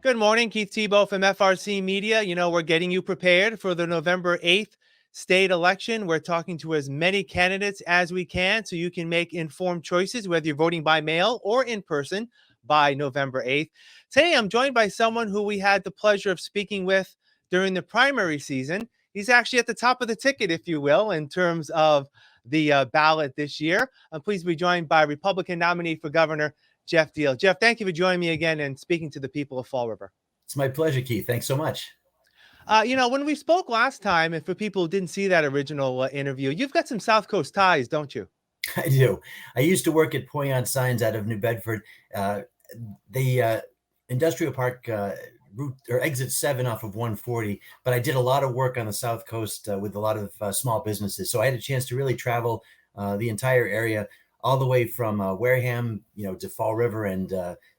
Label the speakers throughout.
Speaker 1: Good morning, Keith Tebow from FRC Media. We're getting you prepared for the November 8th state election. We're talking to as many candidates as we can so you can make informed choices, whether you're voting by mail or in person by November 8th. Today, I'm joined by someone who we had the pleasure of speaking with during the primary season. He's actually at the top of the ticket, if you will, in terms of the ballot this year. I'm pleased to be joined by Republican nominee for governor, Geoff Diehl. Geoff, thank you for joining me again and speaking to the people of Fall River.
Speaker 2: It's my pleasure, Keith. Thanks so much.
Speaker 1: When we spoke last time, and for people who didn't see that original interview, you've got some South Coast ties, don't you?
Speaker 2: I do. I used to work at Poyon Signs out of New Bedford. The industrial park route or exit 7 off of 140, but I did a lot of work on the South Coast with a lot of small businesses. So I had a chance to really travel the entire area, all the way from Wareham, to Fall River and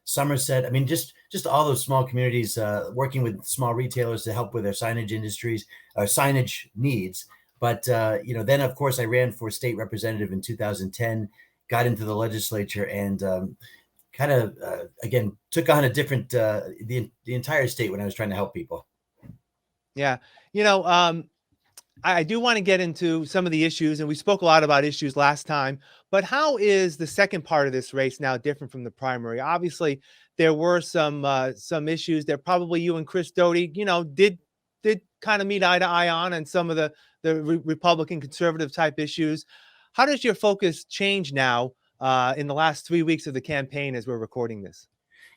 Speaker 2: Somerset. I mean, just all those small communities, working with small retailers to help with their signage industries or signage needs. But then of course I ran for state representative in 2010, got into the legislature, and again took on a different the entire state when I was trying to help people.
Speaker 1: Yeah, I do want to get into some of the issues, and we spoke a lot about issues last time, but how is the second part of this race now different from the primary? Obviously, there were some issues that probably you and Chris Doty, did kind of meet eye to eye on, and some of the Republican conservative type issues. How does your focus change now in the last 3 weeks of the campaign as we're recording this?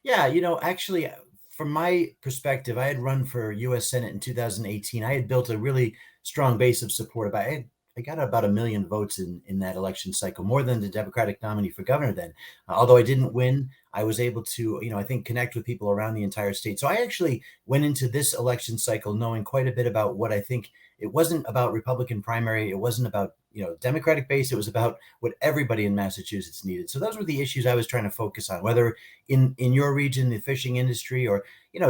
Speaker 2: Yeah, actually, from my perspective, I had run for U.S. Senate in 2018. I had built a really strong base of support. I got about 1 million votes in that election cycle, more than the Democratic nominee for governor then. Although I didn't win, I was able to, I think, connect with people around the entire state. So I actually went into this election cycle knowing quite a bit about what I think. It wasn't about Republican primary. It wasn't about, Democratic base. It was about what everybody in Massachusetts needed. So those were the issues I was trying to focus on, whether in your region, the fishing industry, or,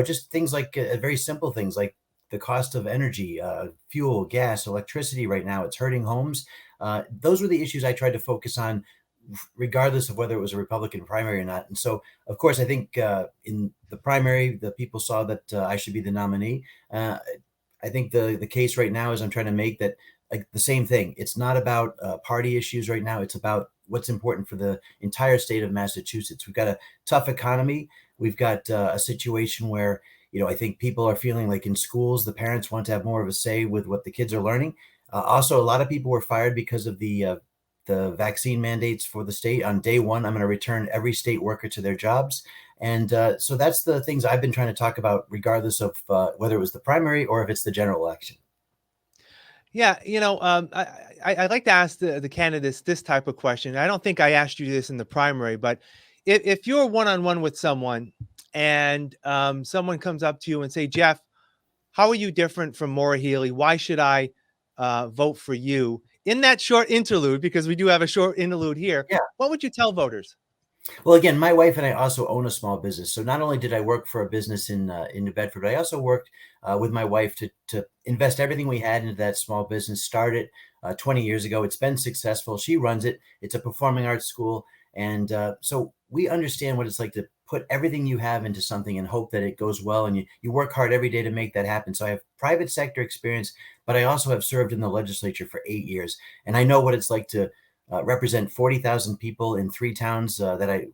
Speaker 2: just things like very simple things like the cost of energy, fuel, gas, electricity right now. It's hurting homes. Those were the issues I tried to focus on, regardless of whether it was a Republican primary or not. And so, of course, I think in the primary, the people saw that I should be the nominee. I think the case right now is I'm trying to make that like the same thing. It's not about party issues right now. It's about what's important for the entire state of Massachusetts. We've got a tough economy. We've got a situation where, I think people are feeling like in schools, the parents want to have more of a say with what the kids are learning. Also, a lot of people were fired because of the vaccine mandates for the state. On day one, I'm going to return every state worker to their jobs. And so that's the things I've been trying to talk about, regardless of whether it was the primary or if it's the general election.
Speaker 1: Yeah, I'd like to ask the candidates this type of question. I don't think I asked you this in the primary, but if you're one-on-one with someone and someone comes up to you and say, Geoff, how are you different from Maura Healey? Why should I vote for you? In that short interlude, because we do have a short interlude here,
Speaker 2: Yeah.
Speaker 1: What would you tell voters?
Speaker 2: Well, again, my wife and I also own a small business. So not only did I work for a business in New Bedford, but I also worked with my wife to invest everything we had into that small business. Started 20 years ago. It's been successful. She runs it. It's a performing arts school. And so we understand what it's like to put everything you have into something and hope that it goes well. And you work hard every day to make that happen. So I have private sector experience, but I also have served in the legislature for 8 years. And I know what it's like to represent 40,000 people in 3 towns that I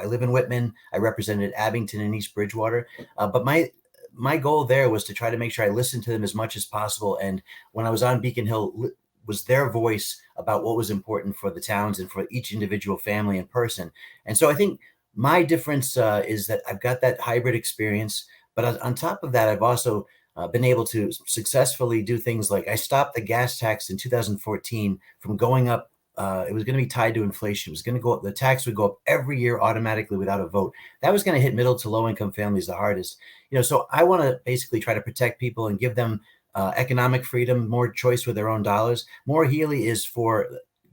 Speaker 2: live in Whitman. I represented Abington and East Bridgewater. But my goal there was to try to make sure I listened to them as much as possible. And when I was on Beacon Hill, was their voice about what was important for the towns and for each individual family and person. And so I think my difference is that I've got that hybrid experience. But on top of that, I've also been able to successfully do things like I stopped the gas tax in 2014 from going up. It was going to be tied to inflation. It was going to go up. The tax would go up every year automatically without a vote. That was going to hit middle to low income families the hardest. So I want to basically try to protect people and give them economic freedom, more choice with their own dollars. Maura Healey is for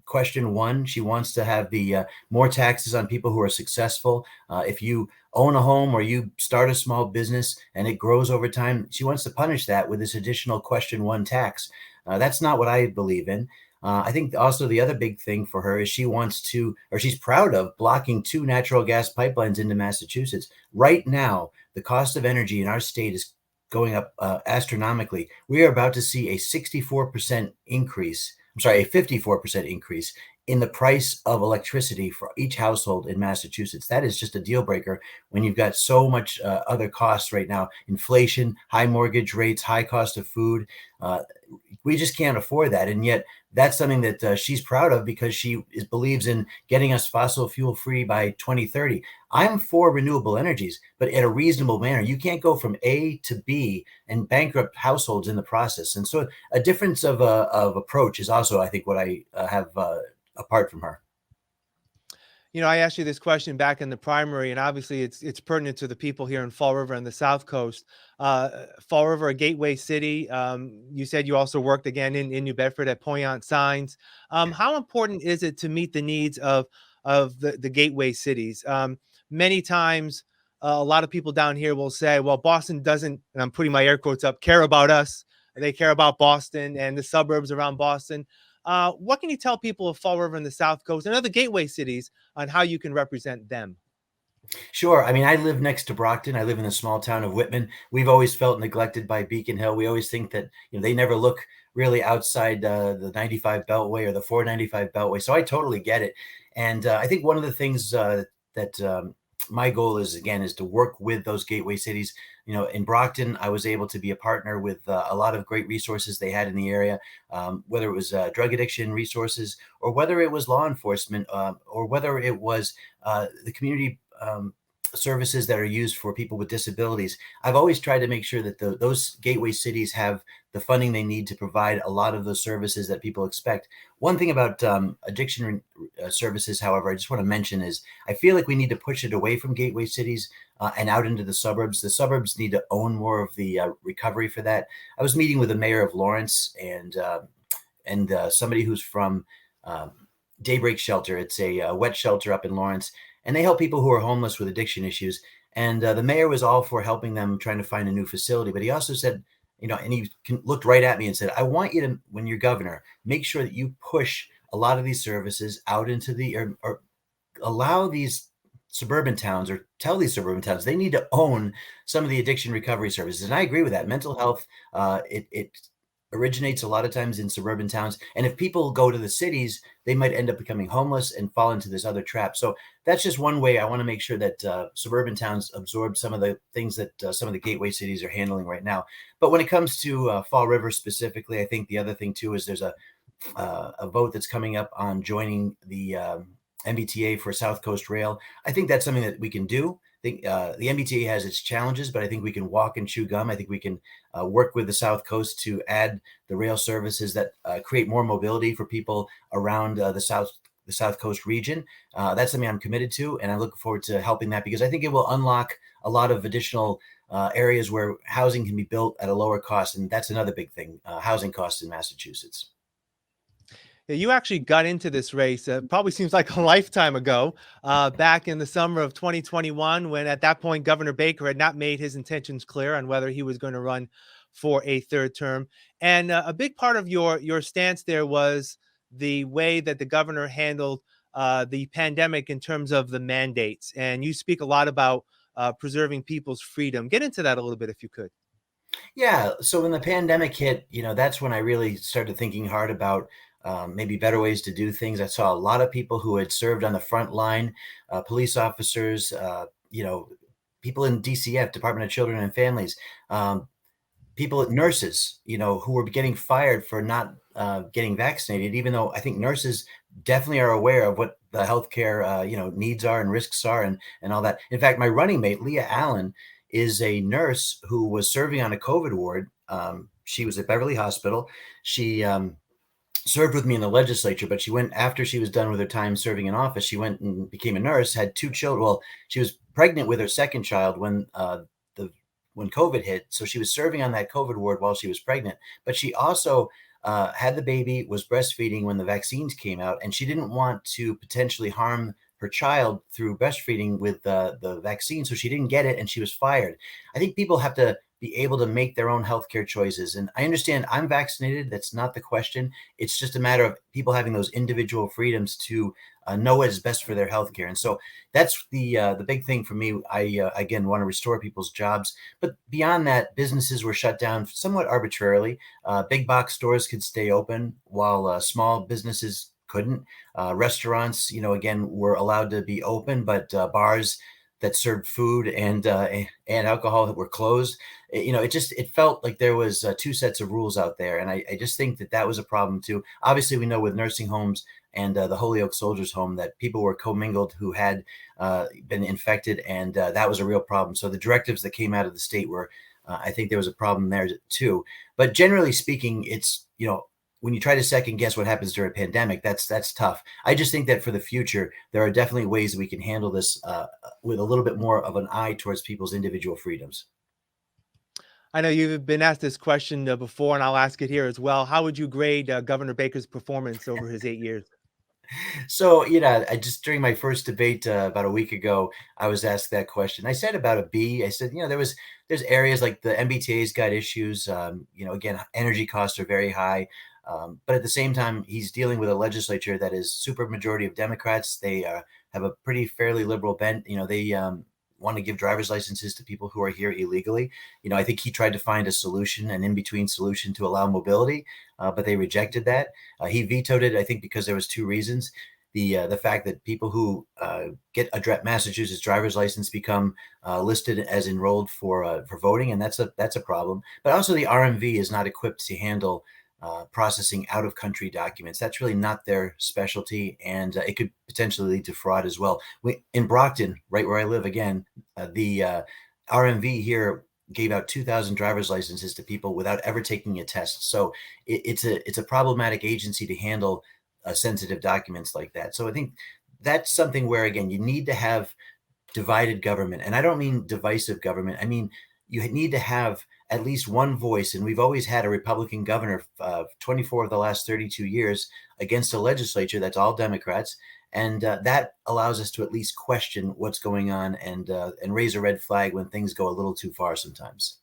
Speaker 2: question one. She wants to have the more taxes on people who are successful. If you own a home or you start a small business and it grows over time, she wants to punish that with this additional question one tax. That's not what I believe in. I think also the other big thing for her is she wants to, or she's proud of, blocking 2 natural gas pipelines into Massachusetts. Right now, the cost of energy in our state is going up astronomically. We are about to see a 64% increase. I'm sorry, a 54% increase in the price of electricity for each household in Massachusetts. That is just a deal breaker when you've got so much other costs right now: inflation, high mortgage rates, high cost of food. We just can't afford that. And yet that's something that she's proud of, because she believes in getting us fossil fuel free by 2030. I'm for renewable energies, but in a reasonable manner. You can't go from A to B and bankrupt households in the process. And so a difference of approach is also, I think, what I have apart from her.
Speaker 1: I asked you this question back in the primary, and obviously it's pertinent to the people here in Fall River and the South Coast. Fall River, a gateway city. You said you also worked again in New Bedford at Poyant Signs. How important is it to meet the needs of the gateway cities? Many times, a lot of people down here will say, "Well, Boston doesn't," and I'm putting my air quotes up, "care about us. They care about Boston and the suburbs around Boston." What can you tell people of Fall River and the South Coast and other gateway cities on how you can represent them?
Speaker 2: Sure. I mean, I live next to Brockton. I live in the small town of Whitman. We've always felt neglected by Beacon Hill. We always think that they never look really outside the 95 Beltway or the 495 Beltway. So I totally get it. And I think one of the things that my goal is, again, is to work with those gateway cities. In Brockton, I was able to be a partner with a lot of great resources they had in the area, whether it was drug addiction resources, or whether it was law enforcement, or whether it was the community services that are used for people with disabilities. I've always tried to make sure that those gateway cities have the funding they need to provide a lot of those services that people expect. One thing about addiction services, however, I just want to mention is I feel like we need to push it away from gateway cities and out into the suburbs. The suburbs need to own more of the recovery for that. I was meeting with the mayor of Lawrence and somebody who's from Daybreak Shelter. It's a wet shelter up in Lawrence, and they help people who are homeless with addiction issues. And the mayor was all for helping them, trying to find a new facility. But he also said, and he looked right at me and said, "I want you to, when you're governor, make sure that you push a lot of these services out into or allow these suburban towns, or tell these suburban towns they need to own some of the addiction recovery services." And I agree with that. Mental health, it originates a lot of times in suburban towns. And if people go to the cities, they might end up becoming homeless and fall into this other trap. So that's just one way I want to make sure that suburban towns absorb some of the things that some of the gateway cities are handling right now. But when it comes to Fall River specifically, I think the other thing too is there's a vote that's coming up on joining the MBTA for South Coast Rail. I think that's something that we can do. I think the MBTA has its challenges, but I think we can walk and chew gum. I think we can work with the South Coast to add the rail services that create more mobility for people around the South Coast region. That's something I'm committed to, and I look forward to helping that, because I think it will unlock a lot of additional areas where housing can be built at a lower cost, and that's another big thing: housing costs in Massachusetts.
Speaker 1: Yeah, you actually got into this race, probably seems like a lifetime ago, back in the summer of 2021, when at that point Governor Baker had not made his intentions clear on whether he was going to run for a third term. And a big part of your stance there was the way that the governor handled the pandemic in terms of the mandates. And you speak a lot about preserving people's freedom. Get into that a little bit if you could.
Speaker 2: Yeah. So when the pandemic hit, that's when I really started thinking hard about maybe better ways to do things. I saw a lot of people who had served on the front line, police officers, people in DCF, Department of Children and Families, people, nurses, who were getting fired for not getting vaccinated, even though I think nurses definitely are aware of what the healthcare, needs are and risks are, and all that. In fact, my running mate, Leah Allen, is a nurse who was serving on a COVID ward. She was at Beverly Hospital. She served with me in the legislature, but she went, after she was done with her time serving in office, she went and became a nurse, had 2 children. Well, she was pregnant with her second child when COVID hit. So she was serving on that COVID ward while she was pregnant, but she also had the baby, was breastfeeding when the vaccines came out, and she didn't want to potentially harm her child through breastfeeding with the vaccine. So she didn't get it, and she was fired. I think people have to be able to make their own healthcare choices. And I understand I'm vaccinated. That's not the question. It's just a matter of people having those individual freedoms to know what is best for their healthcare. And so that's the big thing for me. I again want to restore people's jobs, but beyond that, businesses were shut down somewhat arbitrarily. Big box stores could stay open while small businesses couldn't. Restaurants, again, were allowed to be open, but bars that served food and alcohol that were closed. It felt like there was two sets of rules out there, and I just think that was a problem too. Obviously, we know with nursing homes and the Holyoke Soldiers Home that people were commingled who had been infected, and that was a real problem. So the directives that came out of the state were, I think there was a problem there too. But generally speaking, it's when you try to second guess what happens during a pandemic, that's tough. I just think that for the future, there are definitely ways that we can handle this with a little bit more of an eye towards people's individual freedoms.
Speaker 1: I know you've been asked this question before, and I'll ask it here as well. How would you grade Governor Baker's performance over his 8 years?
Speaker 2: So, I just during my first debate about a week ago, I was asked that question. I said about a B. I said, there's areas like the MBTA's got issues. Again, energy costs are very high. But at the same time, he's dealing with a legislature that is super majority of Democrats. They have a pretty fairly liberal bent. They want to give driver's licenses to people who are here illegally. I think he tried to find a solution, an in-between solution to allow mobility, but they rejected that. He vetoed it, I think, because there was two reasons. The fact that people who get a Massachusetts driver's license become listed as enrolled for voting, and that's a problem. But also the RMV is not equipped to handle processing out of country documents. That's really not their specialty, and it could potentially lead to fraud as well. In Brockton, right where I live, again, the RMV here gave out 2,000 driver's licenses to people without ever taking a test. So it's a problematic agency to handle sensitive documents like that. So I think that's something where, again, you need to have divided government. And I don't mean divisive government. I mean, you need to have at least one voice. And we've always had a Republican governor, 24 of the last 32 years, against a legislature that's all Democrats. And that allows us to at least question what's going on and raise a red flag when things go a little too far sometimes.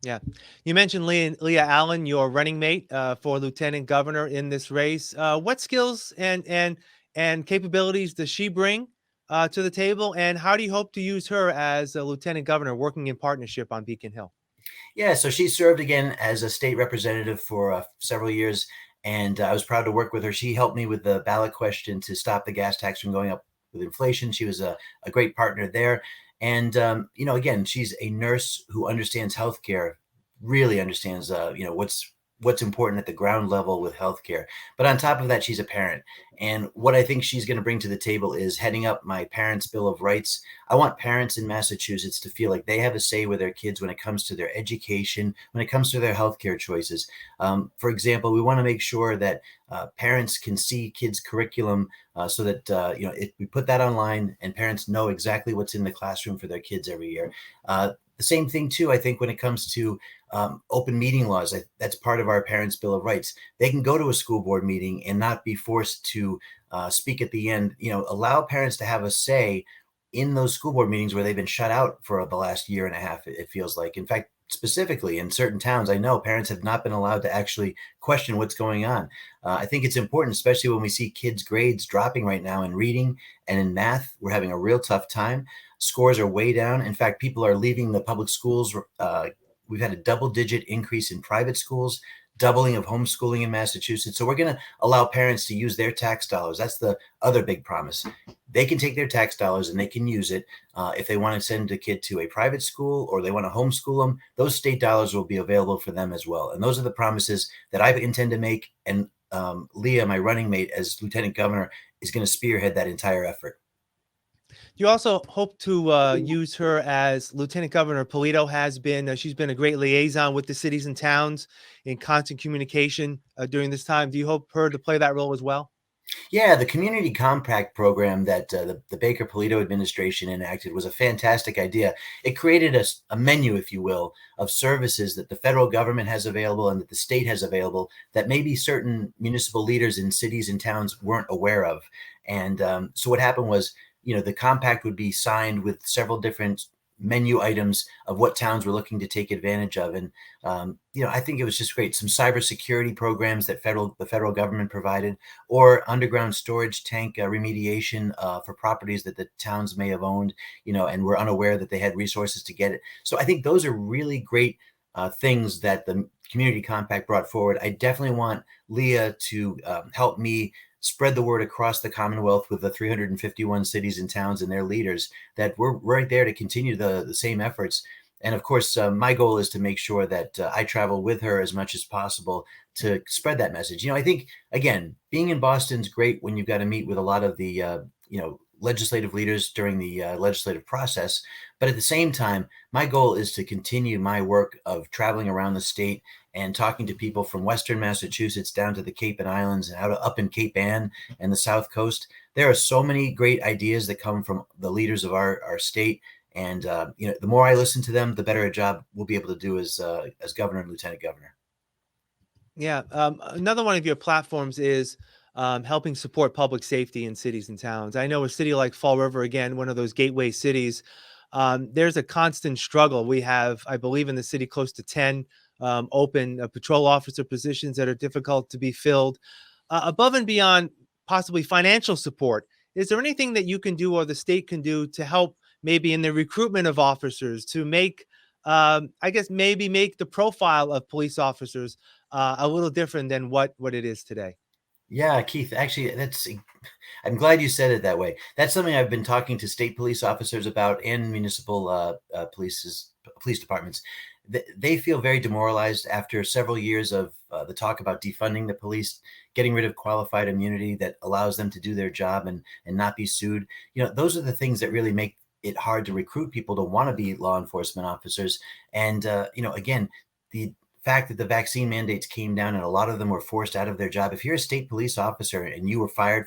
Speaker 1: Yeah. You mentioned Leah Allen, your running mate for lieutenant governor in this race. What skills and capabilities does she bring to the table? And how do you hope to use her as a lieutenant governor working in partnership on Beacon Hill?
Speaker 2: Yeah, so she served again as a state representative for several years, and I was proud to work with her. She helped me with the ballot question to stop the gas tax from going up with inflation. She was a great partner there. And, again, she's a nurse who understands healthcare, really understands, what's important at the ground level with healthcare. But on top of that, she's a parent. And what I think she's going to bring to the table is heading up my parents' Bill of Rights. I want parents in Massachusetts to feel like they have a say with their kids when it comes to their education, when it comes to their healthcare choices. For example, we want to make sure that parents can see kids' curriculum so that, if we put that online and parents know exactly what's in the classroom for their kids every year. The same thing, too, I think, when it comes to open meeting laws. That's part of our Parents' Bill of Rights. They can go to a school board meeting and not be forced to speak at the end. Allow parents to have a say in those school board meetings where they've been shut out for the last year and a half, it feels like. In fact, specifically in certain towns, I know parents have not been allowed to actually question what's going on. I think it's important, especially when we see kids' grades dropping right now in reading and in math. We're having a real tough time. Scores are way down. In fact, people are leaving the public schools. We've had a double-digit increase in private schools, doubling of homeschooling in Massachusetts. So we're going to allow parents to use their tax dollars. That's the other big promise. They can take their tax dollars and they can use it if they want to send a kid to a private school or they want to homeschool them. Those state dollars will be available for them as well. And those are the promises that I intend to make. And Leah, my running mate as lieutenant governor, is going to spearhead that entire effort.
Speaker 1: You also hope to use her as Lieutenant Governor Polito has been. She's been a great liaison with the cities and towns in constant communication during this time. Do you hope her to play that role as well?
Speaker 2: Yeah, the Community Compact program that the Baker-Polito administration enacted was a fantastic idea. It created a menu, if you will, of services that the federal government has available and that the state has available that maybe certain municipal leaders in cities and towns weren't aware of. And so what happened was, the compact would be signed with several different menu items of what towns were looking to take advantage of. And, I think it was just great. Some cybersecurity programs that the federal government provided, or underground storage tank remediation for properties that the towns may have owned, and were unaware that they had resources to get it. So I think those are really great things that the Community Compact brought forward. I definitely want Leah to help me spread the word across the Commonwealth with the 351 cities and towns and their leaders that we're right there to continue the same efforts. And of course, my goal is to make sure that I travel with her as much as possible to spread that message. I think, again, being in Boston's great when you've got to meet with a lot of the, legislative leaders during the legislative process. But at the same time, my goal is to continue my work of traveling around the state and talking to people from Western Massachusetts down to the Cape and Islands and up in Cape Ann and the South Coast. There are so many great ideas that come from the leaders of our state. And, the more I listen to them, the better a job we'll be able to do as governor and lieutenant governor.
Speaker 1: Yeah. Another one of your platforms is helping support public safety in cities and towns. I know a city like Fall River, again, one of those gateway cities, there's a constant struggle. We have, I believe, in the city close to 10 open patrol officer positions that are difficult to be filled. Above and beyond possibly financial support, is there anything that you can do or the state can do to help maybe in the recruitment of officers to make, maybe make the profile of police officers a little different than what it is today?
Speaker 2: Yeah, Keith, actually, I'm glad you said it that way. That's something I've been talking to state police officers about and municipal police departments. They feel very demoralized after several years of the talk about defunding the police, getting rid of qualified immunity that allows them to do their job and not be sued. Those are the things that really make it hard to recruit people to want to be law enforcement officers. And, again, the fact that the vaccine mandates came down and a lot of them were forced out of their job. If you're a state police officer and you were fired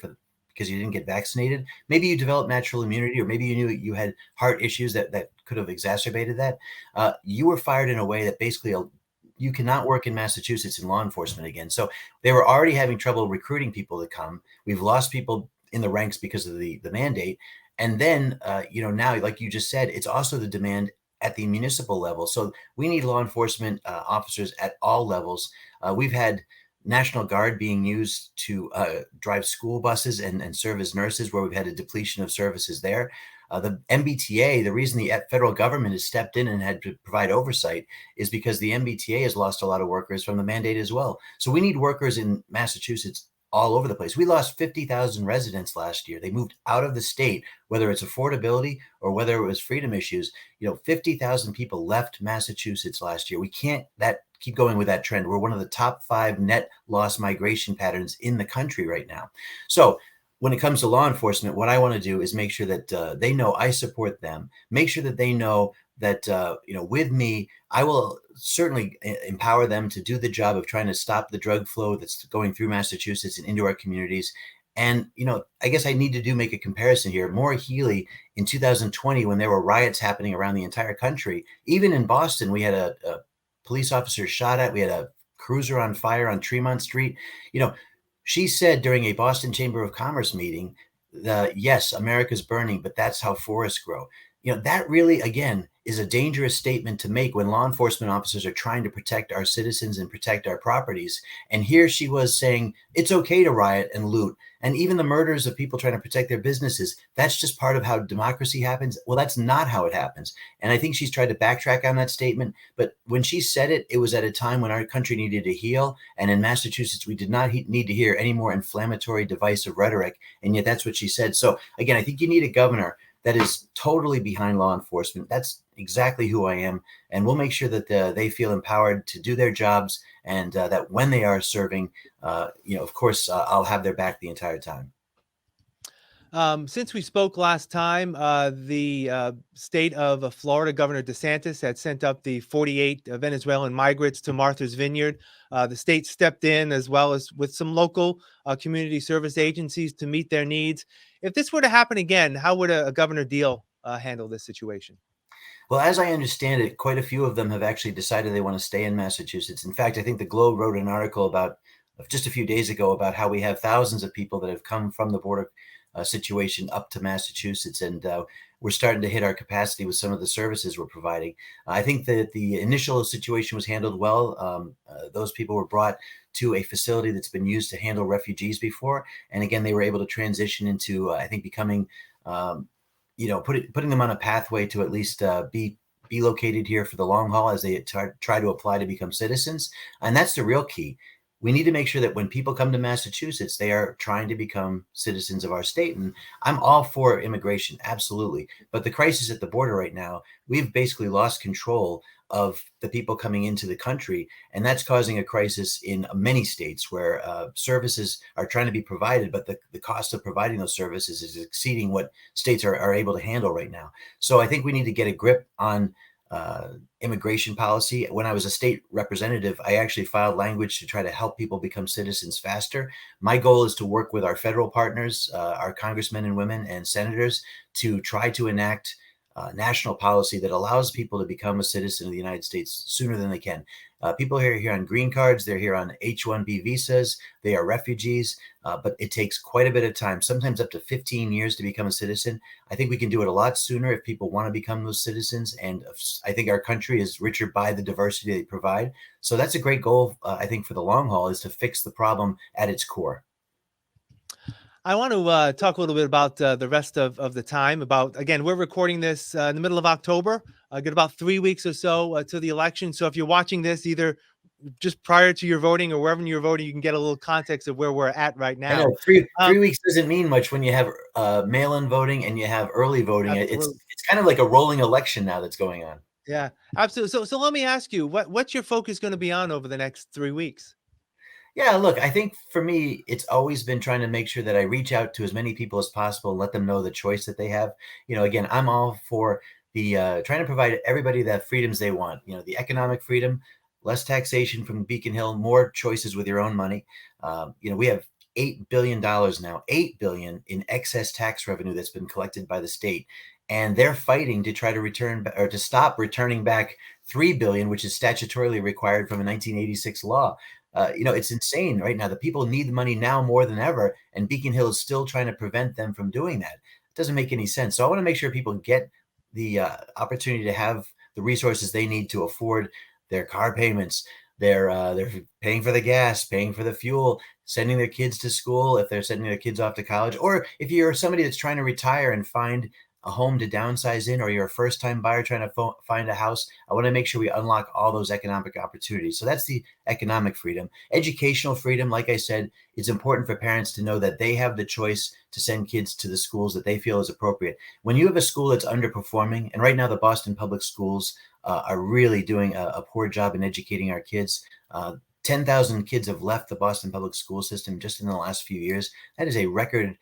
Speaker 2: because you didn't get vaccinated, maybe you developed natural immunity, or maybe you knew you had heart issues that could have exacerbated that. You were fired in a way that basically you cannot work in Massachusetts in law enforcement again. So they were already having trouble recruiting people to come. We've lost people in the ranks because of the mandate. And then, now, like you just said, it's also the demand at the municipal level. So we need law enforcement officers at all levels. We've had National Guard being used to drive school buses and serve as nurses, where we've had a depletion of services there. The MBTA, the reason the federal government has stepped in and had to provide oversight is because the MBTA has lost a lot of workers from the mandate as well. So we need workers in Massachusetts all over the place. We lost 50,000 residents last year. They moved out of the state, whether it's affordability or whether it was freedom issues. 50,000 people left Massachusetts last year. We can't keep going with that trend. We're one of the top 5 net loss migration patterns in the country right now. So when it comes to law enforcement, what I want to do is make sure that they know I support them, make sure that they know that, with me, I will certainly empower them to do the job of trying to stop the drug flow that's going through Massachusetts and into our communities. And, I guess I need to make a comparison here. Maura Healey in 2020, when there were riots happening around the entire country, even in Boston, we had a police officer shot at, we had a cruiser on fire on Tremont Street. She said during a Boston Chamber of Commerce meeting, yes, America's burning, but that's how forests grow. That really, again, is a dangerous statement to make when law enforcement officers are trying to protect our citizens and protect our properties. And here she was saying it's okay to riot and loot. And even the murders of people trying to protect their businesses, that's just part of how democracy happens. Well, that's not how it happens. And I think she's tried to backtrack on that statement. But when she said it, it was at a time when our country needed to heal. And in Massachusetts, we did not need to hear any more inflammatory, divisive rhetoric. And yet that's what she said. So again, I think you need a governor that is totally behind law enforcement. That's exactly who I am. And we'll make sure that they feel empowered to do their jobs, and that when they are serving, of course, I'll have their back the entire time.
Speaker 1: Since we spoke last time, the state of Florida, Governor DeSantis had sent up the 48 Venezuelan migrants to Martha's Vineyard. The state stepped in, as well as with some local community service agencies, to meet their needs. If this were to happen again, how would a Governor Diehl handle this situation?
Speaker 2: Well, as I understand it, quite a few of them have actually decided they want to stay in Massachusetts. In fact, I think the Globe wrote an article just a few days ago about how we have thousands of people that have come from the border situation up to Massachusetts, and we're starting to hit our capacity with some of the services we're providing. I think that the initial situation was handled well. Those people were brought to a facility that's been used to handle refugees before, and again, they were able to transition into, I think, becoming, putting them on a pathway to at least be located here for the long haul as they try to apply to become citizens. And that's the real key. We need to make sure that when people come to Massachusetts, they are trying to become citizens of our state. And I'm all for immigration, absolutely. But the crisis at the border right now, we've basically lost control of the people coming into the country. And that's causing a crisis in many states where services are trying to be provided, but the cost of providing those services is exceeding what states are able to handle right now. So I think we need to get a grip on immigration policy. When I was a state representative, I actually filed language to try to help people become citizens faster. My goal is to work with our federal partners, our congressmen and women and senators, to try to enact national policy that allows people to become a citizen of the United States sooner than they can. People are here on green cards, they're here on H-1B visas, they are refugees, but it takes quite a bit of time, sometimes up to 15 years to become a citizen. I think we can do it a lot sooner if people want to become those citizens, and I think our country is richer by the diversity they provide. So that's a great goal, I think, for the long haul, is to fix the problem at its core.
Speaker 1: I want to talk a little bit about the rest of the time. Again, we're recording this in the middle of October. Got about 3 weeks or so to the election. So if you're watching this either just prior to your voting or wherever you're voting, you can get a little context of where we're at right
Speaker 2: I
Speaker 1: now.
Speaker 2: know three weeks doesn't mean much when you have mail-in voting and you have early voting.
Speaker 1: Absolutely.
Speaker 2: It's kind of like a rolling election now that's going on.
Speaker 1: Yeah, absolutely. So let me ask you, what's your focus going to be on over the next 3 weeks?
Speaker 2: Yeah, look, I think for me, it's always been trying to make sure that I reach out to as many people as possible and let them know the choice that they have. Again, I'm all for the trying to provide everybody the freedoms they want. The economic freedom, less taxation from Beacon Hill, more choices with your own money. We have $8 billion now, $8 billion in excess tax revenue that's been collected by the state, and they're fighting to try to return or to stop returning back $3 billion, which is statutorily required from a 1986 law. It's insane right now. The people need the money now more than ever, and Beacon Hill is still trying to prevent them from doing that. It doesn't make any sense. So I want to make sure people get the opportunity to have the resources they need to afford their car payments. They're paying for the gas, paying for the fuel, sending their kids to school if they're sending their kids off to college, or if you're somebody that's trying to retire and find a home to downsize in, or you're a first-time buyer trying to find a house. I want to make sure we unlock all those economic opportunities. So that's the economic freedom. Educational freedom, like I said, it's important for parents to know that they have the choice to send kids to the schools that they feel is appropriate. When you have a school that's underperforming, and right now the Boston Public Schools are really doing a poor job in educating our kids. 10,000 kids have left the Boston Public School system just in the last few years. That is a record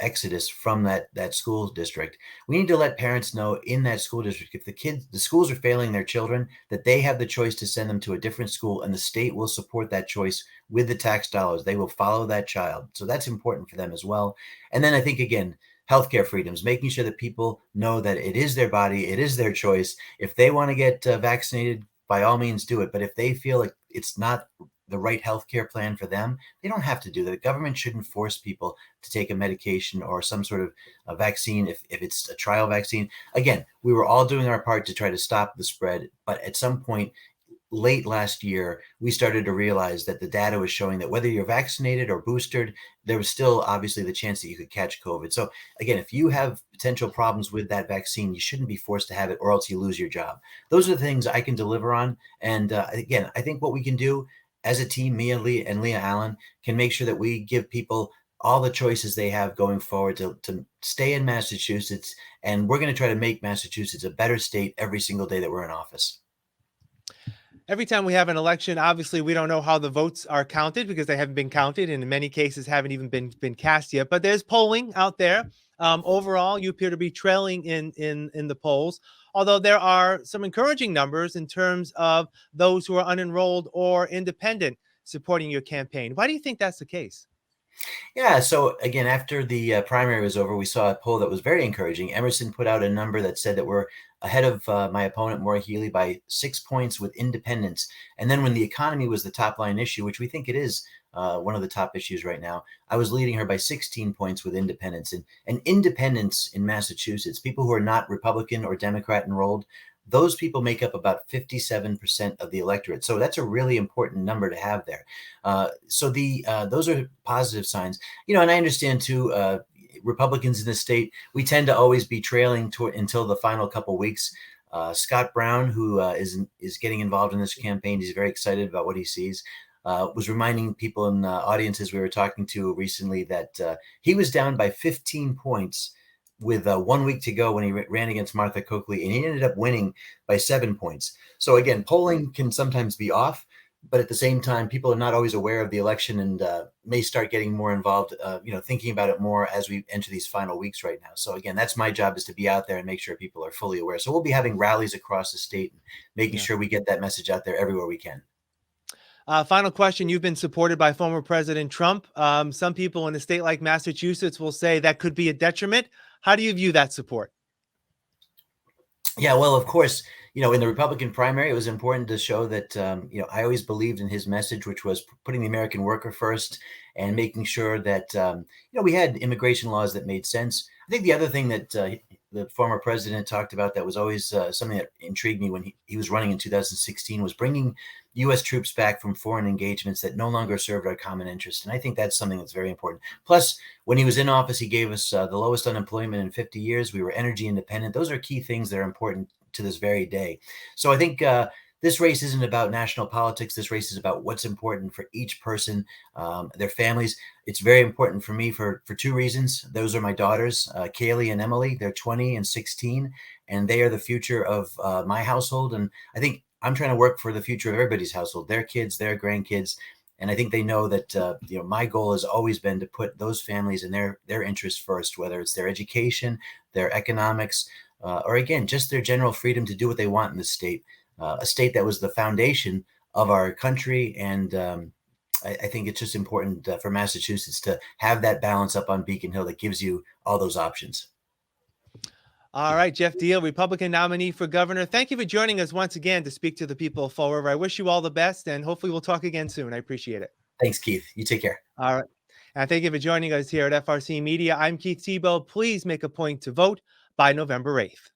Speaker 2: exodus from that school district. We need to let parents know in that school district, if the schools are failing their children, that they have the choice to send them to a different school, and the state will support that choice with the tax dollars. They will follow that child. So that's important for them as well. And then I think, again, healthcare freedoms, making sure that people know that it is their body, it is their choice. If they want to get vaccinated, by all means do it. But if they feel like it's not the right healthcare plan for them, they don't have to do that. The government shouldn't force people to take a medication or some sort of a vaccine if it's a trial vaccine. Again, we were all doing our part to try to stop the spread, but at some point late last year, we started to realize that the data was showing that whether you're vaccinated or boosted, there was still obviously the chance that you could catch COVID. So again, if you have potential problems with that vaccine, you shouldn't be forced to have it, or else you lose your job. Those are the things I can deliver on. And again, I think what we can do as a team, me and Leah Allen, can make sure that we give people all the choices they have going forward to stay in Massachusetts. And we're going to try to make Massachusetts a better state every single day that we're in office.
Speaker 1: Every time we have an election, obviously we don't know how the votes are counted because they haven't been counted, and in many cases haven't even been cast yet. But there's polling out there. Overall, you appear to be trailing in the polls, although there are some encouraging numbers in terms of those who are unenrolled or independent supporting your campaign. Why do you think that's the case?
Speaker 2: Yeah. So again, after the primary was over, we saw a poll that was very encouraging. Emerson put out a number that said that we're ahead of my opponent, Maura Healey, by 6 points with independents. And then when the economy was the top line issue, which we think it is one of the top issues right now. I was leading her by 16 points with independents. And independents in Massachusetts, people who are not Republican or Democrat enrolled, those people make up about 57% of the electorate. So that's a really important number to have there. So those are positive signs. And I understand too, Republicans in the state, we tend to always be trailing until the final couple weeks. Scott Brown, who is getting involved in this campaign, he's very excited about what he sees. Was reminding people in audiences we were talking to recently that he was down by 15 points with 1 week to go when he ran against Martha Coakley, and he ended up winning by 7 points. So again, polling can sometimes be off, but at the same time, people are not always aware of the election and may start getting more involved, thinking about it more as we enter these final weeks right now. So again, that's my job, is to be out there and make sure people are fully aware. So we'll be having rallies across the state, and making sure we get that message out there everywhere we can.
Speaker 1: Final question. You've been supported by former President Trump. Some people in a state like Massachusetts will say that could be a detriment. How do you view that support?
Speaker 2: Yeah, well, of course, in the Republican primary, it was important to show that, I always believed in his message, which was putting the American worker first and making sure that, we had immigration laws that made sense. I think the other thing that the former president talked about that was always something that intrigued me when he was running in 2016 was bringing U.S. troops back from foreign engagements that no longer served our common interest. And I think that's something that's very important. Plus, when he was in office, he gave us the lowest unemployment in 50 years. We were energy independent. Those are key things that are important to this very day. So I think this race isn't about national politics. This race is about what's important for each person, their families. It's very important for me for two reasons. Those are my daughters, Healey and Emily. They're 20 and 16, and they are the future of my household. And I think I'm trying to work for the future of everybody's household, their kids, their grandkids. And I think they know that, my goal has always been to put those families and their interests first, whether it's their education, their economics, or again, just their general freedom to do what they want in the state. A state that was the foundation of our country. And I think it's just important for Massachusetts to have that balance up on Beacon Hill that gives you all those options.
Speaker 1: All right, Geoff Diehl, Republican nominee for governor. Thank you for joining us once again to speak to the people of Fall River. I wish you all the best, and hopefully we'll talk again soon. I appreciate it.
Speaker 2: Thanks, Keith. You take care.
Speaker 1: All right. And thank you for joining us here at FRC Media. I'm Keith Tebow. Please make a point to vote by November 8th.